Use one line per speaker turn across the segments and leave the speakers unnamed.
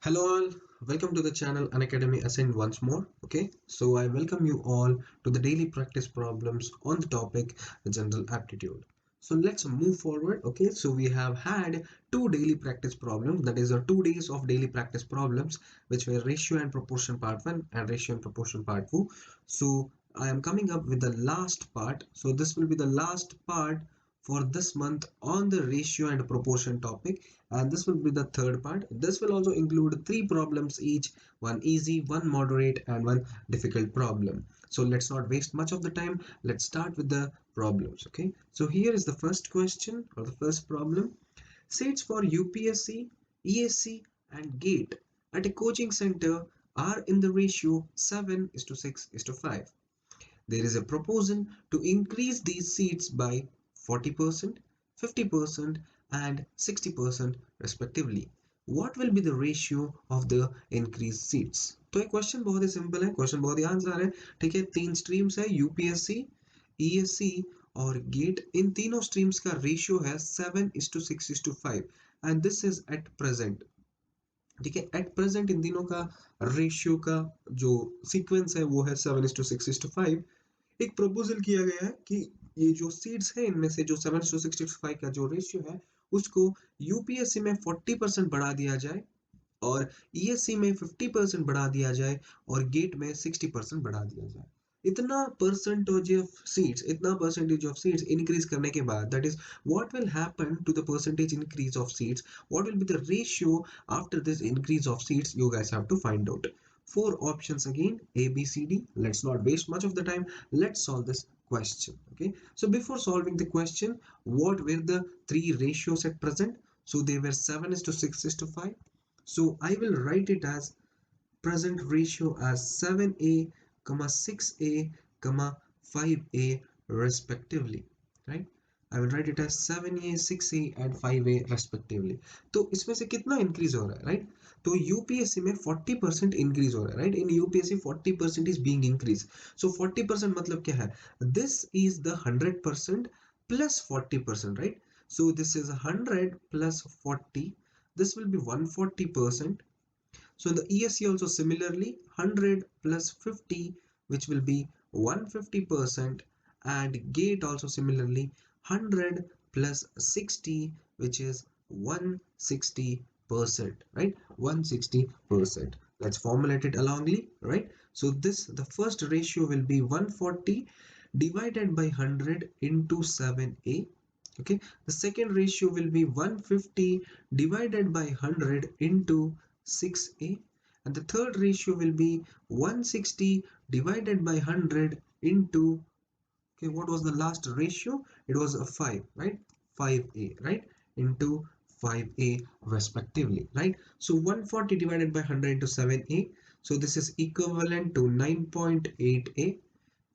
Hello all, welcome to the channel Unacademy Ascend once more. Okay, so I welcome you all to the daily practice problems on the topic general aptitude. So let's move forward. Okay, so we have had two daily practice problems, that is 2 days of daily practice problems, which were ratio and proportion part 1 and ratio and proportion part 2. So I am coming up with the last part. So this will be the last part for this month on the ratio and proportion topic, and this will be the third part. This will also include three problems each, one easy, one moderate, and one difficult problem. So let's not waste much of the time. Let's start with the problems. Okay, so here is the first question or the first problem. Seats for UPSC, ESC, and GATE at a coaching center are in the ratio 7 is to 6 is to 5. There is a proposal to increase these seats by 40%, 50%, and 60% respectively. What will be the ratio of the increased seats? तो ये question बहुत ही simple है, question बहुत ही answer है. ठीक है, तीन streams है, यूपीएससी, ईएससी और गेट. इन तीनों स्ट्रीम्स का रेशियो है 7:6:5 and this is at present. ठीक है, एट प्रेजेंट इन तीनों का रेशियो का जो सीक्वेंस है वो है 7:6:5. एक प्रपोजल किया गया है कि ये जो सीट्स है इनमें से जो 7:6:5 का जो रेशियो है उसको यूपीएससी में 40% बढ़ा दिया जाए और ईएससी में 50% बढ़ा दिया जाए और गेट में 60% बढ़ा दिया जाए. इतना परसेंटेज ऑफ सीट्स इंक्रीज करने के बाद, that is what will happen to the percentage increase of seats, what will be the ratio after this increase of seats, you guys have to find out. Four options again, A, B, C, D. Let's not waste much of the time. Let's solve this question. Okay, so before solving the question, what were the three ratios at present? So they were 7:6:5. So I will write it as present ratio as 7a, 6a, 5a respectively, right? I will write it as 7a, 6a and 5a respectively. तो इसमें से कितना increase हो रहा है, right? तो UPSC में 40% increase हो रहा है, right? In UPSC 40% is being increase. So 40% मतलब क्या है? This is the 100% plus 40%, right? So this is 100 plus 40. This will be 140%. So the ESC also similarly 100 plus 50, which will be 150%, and GATE also similarly 100 plus 60, which is 160%, right? 160%. Let's formulate it alongly, right? So the first ratio will be 140 divided by 100 into 7a. Okay, the second ratio will be 150 divided by 100 into 6a, and the third ratio will be 160 divided by 100 into, okay, what was the last ratio? It was a 5, right? 5a, right? Into 5a respectively, right? So 140 divided by 100 into 7a, so this is equivalent to 9.8a,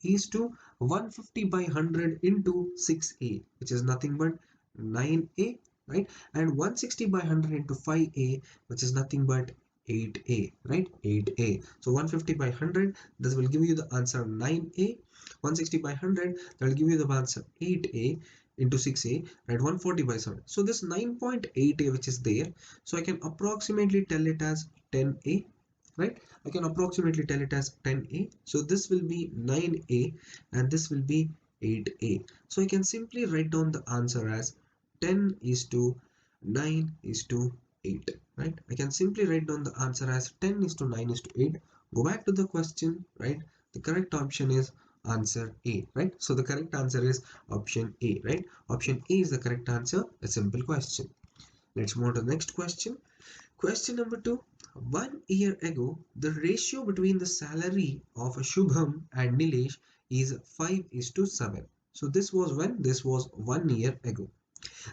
is to 150 by 100 into 6a, which is nothing but 9a, right? And 160 by 100 into 5a, which is nothing but 8a, right? 8a. So 150 by 100, this will give you the answer 9a. 160 by 100, that will give you the answer 8a into 6a, right? 140 by 7. So this 9.8a which is there, so I can approximately tell it as 10a, right? I can approximately tell it as 10a. So this will be 9a and this will be 8a. So I can simply write down the answer as 10 is to 9 is to 8, right? I can simply write down the answer as 10 is to 9 is to 8. Go back to the question, right? The correct option is answer A, right? So the correct answer is option A, right? Option A is the correct answer. A simple question. Let's move to the next question. Question number 2. 1 year ago, the ratio between the salary of Shubham and Nilesh is 5:7. So this was when? This was 1 year ago.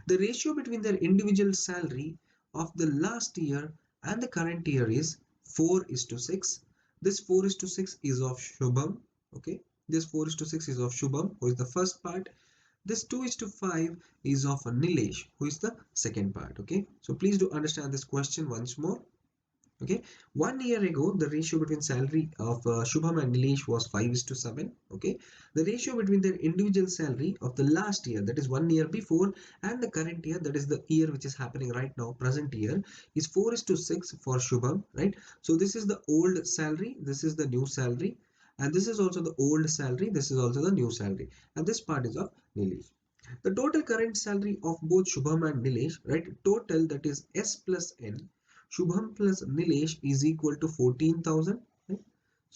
The ratio between their individual salary of the last year and the current year is 4:6. This 4:6 is of Shubham. Okay. This 4:6 is of Shubham, who is the first part. This 2:5 is of Nilesh, who is the second part. Okay. So please do understand this question once more. Okay, 1 year ago the ratio between salary of Shubham and Nilesh was 5:7. Okay, the ratio between their individual salary of the last year, that is 1 year before, and the current year, that is the year which is happening right now, present year, is 4:6 for Shubham, right? So this is the old salary, this is the new salary, and this is also the old salary, this is also the new salary, and this part is of Nilesh. The total current salary of both Shubham and Nilesh, right? Total, that is S plus N. Shubham plus Nilesh is equal to 14,000. Right?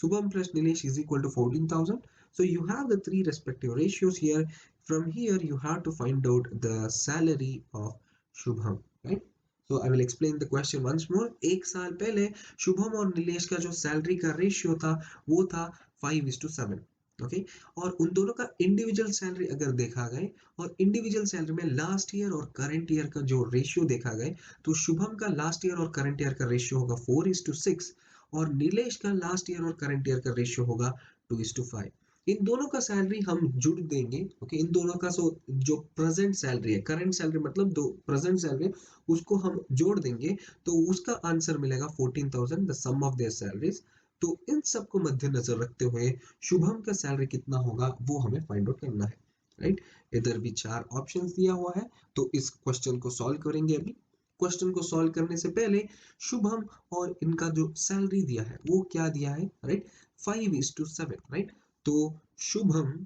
Shubham plus Nilesh is equal to 14,000. So you have the three respective ratios here. From here, you have to find out the salary of Shubham. Right? So I will explain the question once more. एक साल पहले शुभम और नीलेश का जो salary का ratio था वो था 5:7. ओके, और उन दोनों का इंडिविजुअल सैलरी अगर देखा गए और इंडिविजुअल सैलरी में लास्ट ईयर और करंट ईयर का जो रेशियो देखा गए, तो शुभम का लास्ट ईयर और करंट ईयर का रेशियो होगा 4:6 और नीलेश का लास्ट ईयर और करंट ईयर का रेशियो होगा 2:5. इन दोनों का सैलरी हम जुड़ देंगे. ओके, इन दोनों का जो प्रेजेंट सैलरी है, करंट सैलरी मतलब दो प्रेजेंट सैलरी, उसको हम जोड़ देंगे तो उसका आंसर मिलेगा 14,000, the sum of their salaries. तो इन सबको मद्देनजर रखते हुए शुभम का सैलरी कितना होगा वो हमें फाइंड आउट करना है. राइट, इधर भी 4 ऑप्शंस दिया हुआ है, तो इस क्वेश्चन को सॉल्व करेंगे. अभी क्वेश्चन को सॉल्व करने से पहले शुभम और इनका जो सैलरी दिया है वो क्या दिया है, राइट? 5:7. राइट, तो शुभम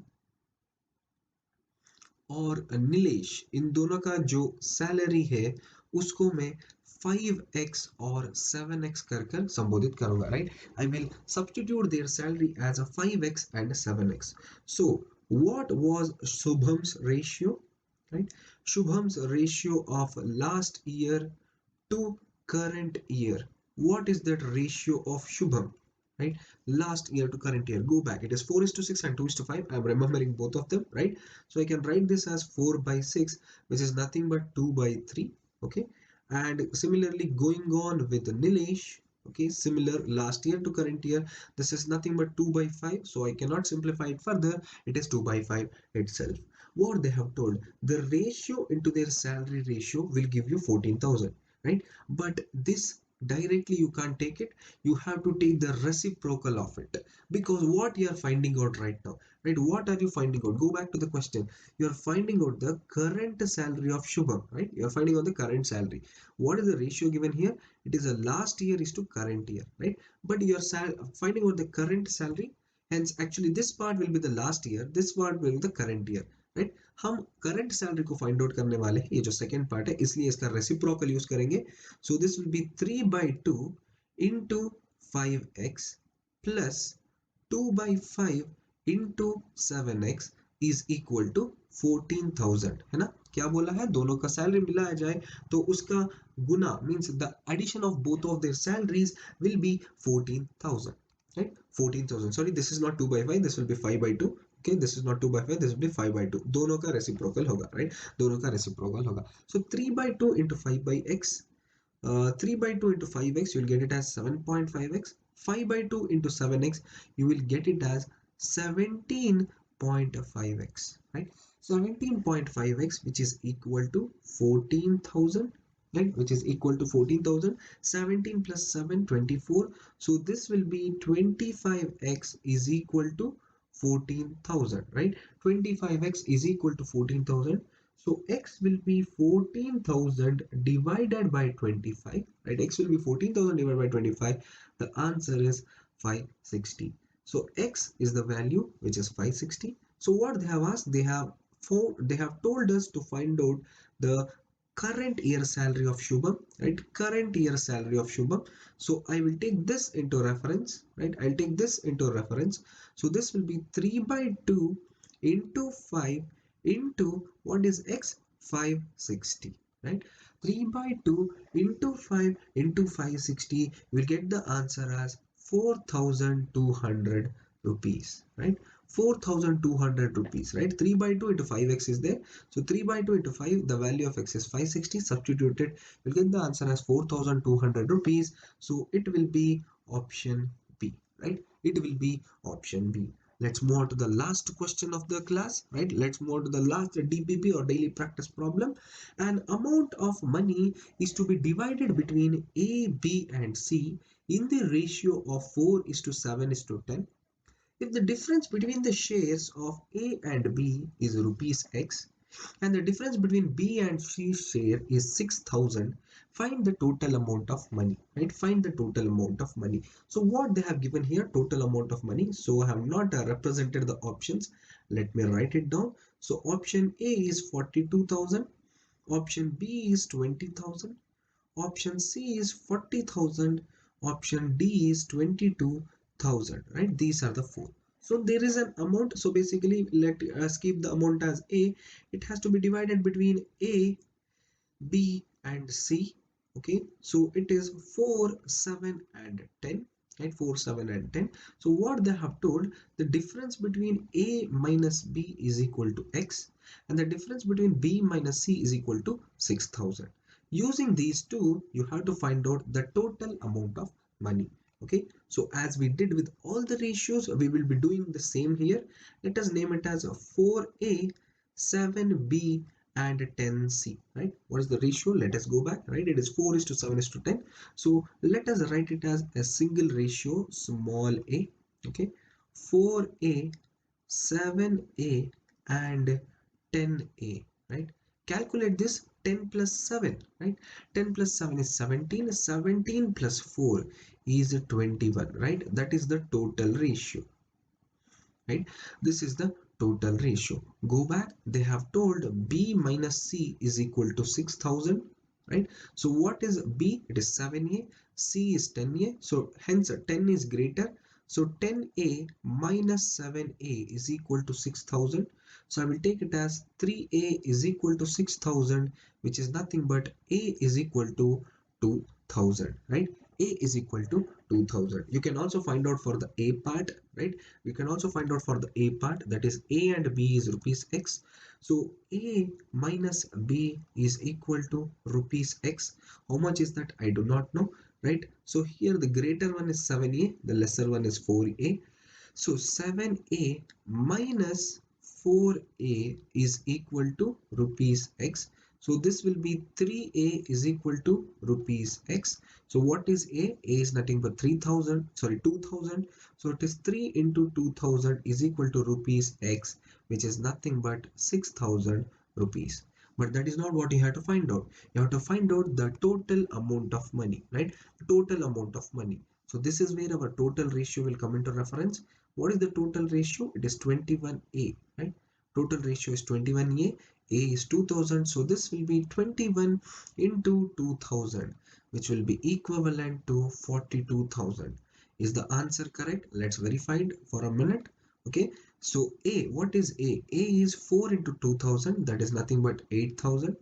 और नीलेश इन दोनों का जो सैलरी है उसको मैं 5x और 7x कर कर संबोधित करूंगा. Right, I will substitute their salary as a 5x and 7x. So what was Shubham's ratio? Right, Shubham's ratio of last year to current year. What is that ratio of Shubham? Right, last year to current year. Go back. It is 4:6 and 2:5. I'm remembering both of them, right? So I can write this as 4/6, which is nothing but 2/3. Okay, and similarly going on with Nilesh. Okay, similar last year to current year. This is nothing but 2/5. So I cannot simplify it further. It is 2/5 itself. What they have told, the ratio into their salary ratio will give you 14,000. Right, but this directly you can't take it, you have to take the reciprocal of it, because what you are finding out right now, right, what are you finding out? Go back to the question. You are finding out the current salary of Shubham, right? You are finding out the current salary. What is the ratio given here? It is a last year is to current year, right? But you are finding out the current salary, hence actually this part will be the last year, this part will be the current year. Right, हम current salary को find out करने वाले हैं, ये जो second part है, इसलिए इसका रेसिप्रोकल यूज करेंगे. So this will be 3/2 into 5x plus 2/5 into 7x is equal to 14,000. है ना, क्या बोला है? दोनों का सैलरी मिलाया जाए तो उसका गुना means the addition of both of their salaries will be 14,000. right, 14,000. sorry, this is not 2/5, this will be 5/2. okay, this is not 2/5, this will be 5/2. दोनों का रेसिप्रोकल होगा. राइट, दोनों का रेसिप्रोकल होगा. सो 3/2 into 5/x, 3/2 into 5x, you will get it as 7.5x. 5/2 into 7x, you will get it as 17.5x. right, 17.5x, which is equal to 14,000. right, which is equal to 14,000. 17 plus 7, 24. So this will be 25x is equal to 14,000. right, 25x is equal to 14,000. So x will be 14,000 divided by 25. right, x will be 14,000 divided by 25. The answer is 560. So x is the value, which is 560. So what they have asked, they have told us to find out the current year salary of Shubham. right, current year salary of Shubham. So I will take this into reference. right, I'll take this into reference. So this will be 3/2 into 5 into what is x? 560. right, 3/2 into 5 into 560, you will get the answer as 4,200 rupees. right, 4,200 rupees. right, 3/2 into 5x is there. So 3/2 into 5, the value of x is 560. Substituted, you'll get the answer as 4,200 rupees. So it will be option B. right, it will be option B. Let's move on to the last question of the class, right? Let's move on to the last DPP or daily practice problem. An amount of money is to be divided between A, B, and C in the ratio of 4 is to 7 is to 10. If the difference between the shares of A and B is rupees X and the difference between B and C share is 6,000, find the total amount of money, right? Find the total amount of money. So what they have given here, total amount of money. So I have not represented the options. Let me write it down. So option A is 42,000, option B is 20,000, option C is 40,000, option D is 22,000, right? These are the four. So there is an amount. So basically, let us keep the amount as A. It has to be divided between A, B, and C. Okay, so it is 4, 7, and 10. Right, 4, 7, and 10. So what they have told, the difference between A minus B is equal to X, and the difference between B minus C is equal to 6,000. Using these two, you have to find out the total amount of money. Okay, so as we did with all the ratios, we will be doing the same here. Let us name it as 4A, 7B, and 10C, right? What is the ratio? Let us go back, right? It is 4 is to 7 is to 10. So let us write it as a single ratio, small a. Okay, 4A, 7A, and 10A, right? Calculate this. 10 plus 7, right? 10 plus 7 is 17. 17 plus 4 is 21, right? That is the total ratio, right? This is the total ratio. Go back, they have told B minus C is equal to 6,000, right? So what is B? It is 7A, C is 10A, so hence 10 is greater. So 10A minus 7A is equal to 6,000. So I will take it as 3A is equal to 6,000, which is nothing but A is equal to 2,000, right? A is equal to 2,000. You can also find out for the A part, right? We can also find out for the A part, that is A and B is rupees X. So A minus B is equal to rupees X. How much is that? I do not know, right? So here the greater one is 7A, the lesser one is 4A. So 7A minus 4A is equal to rupees X. So this will be 3A is equal to rupees X. So what is A? A is nothing but 3,000, sorry, 2,000. So it is 3 into 2,000 is equal to rupees X, which is nothing but 6,000 rupees. But that is not what you have to find out. You have to find out the total amount of money, right? Total amount of money. So this is where our total ratio will come into reference. What is the total ratio? It is 21A, right? Total ratio is 21A. A is 2000. So this will be 21 into 2000, which will be equivalent to 42,000. Is the answer correct? Let's verify it for a minute. Okay. So A, what is A? A is 4 into 2000. That is nothing but 8,000.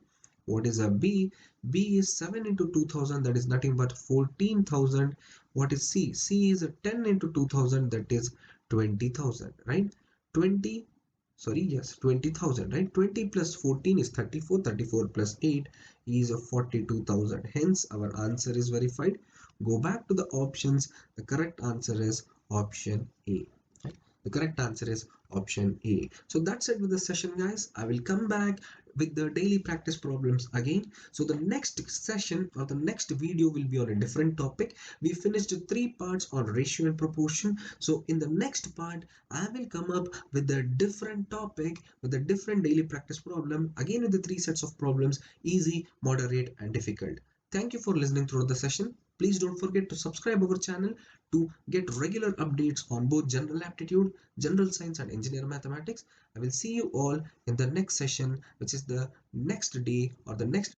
What is a B? B is 7 into 2000, that is nothing but 14,000. What is C? C is a 10 into 2000, that is 20,000, right? 20, sorry, yes, 20,000, right? 20 plus 14 is 34, 34 plus 8 is 42,000. Hence, our answer is verified. Go back to the options. The correct answer is option A. Right? The correct answer is option A. So that's it with the session, guys. I will come back with the daily practice problems again. So the next session or the next video will be on a different topic. We finished 3 parts on ratio and proportion. So in the next part, I will come up with a different topic with a different daily practice problem, again with the 3 sets of problems: easy, moderate, and difficult. Thank you for listening throughout the session. Please don't forget to subscribe our channel to get regular updates on both general aptitude, general science, and engineer mathematics. I will see you all in the next session, which is the next day or the next